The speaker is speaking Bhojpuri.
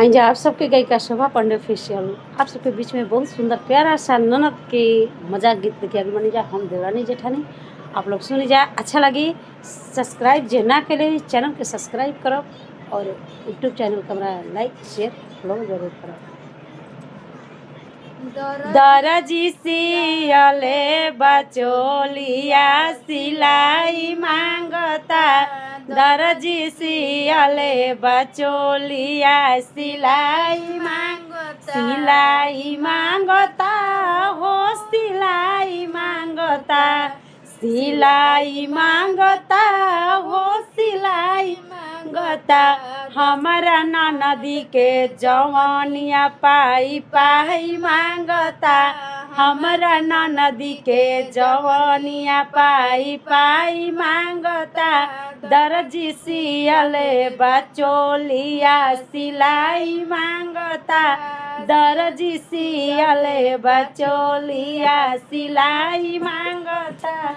आज आप सबके गायिका शोभा पांडे ऑफिशियल आप सबके बीच में बहुत सुंदर प्यारा सा ननद के मजाक गीत लेके आगे बनी जा हम देवरानी जेठानी। आप लोग सुनी जा, अच्छा लगी सब्सक्राइब जे ना करे चैनल के सब्सक्राइब करो और यूट्यूब चैनल का हमारा लाइक शेयर फॉलो जरूर करो। दरजी सियले बचोलिया सिलाई मांगता, दरजी सियले बचोलिया सिलाई मांगता हो सिलाई मांगता, सिलाई मांगता हो सिलाई मांगता। हमारा ननदी के जवानिया पाई पाई मांगता, हमारा ननदी के जवानिया पाई पाई मांगता। दर्जी सियले बचोलिया सिलाई मांगता, दर्जी सियले बचोलिया सिलाई मांगता।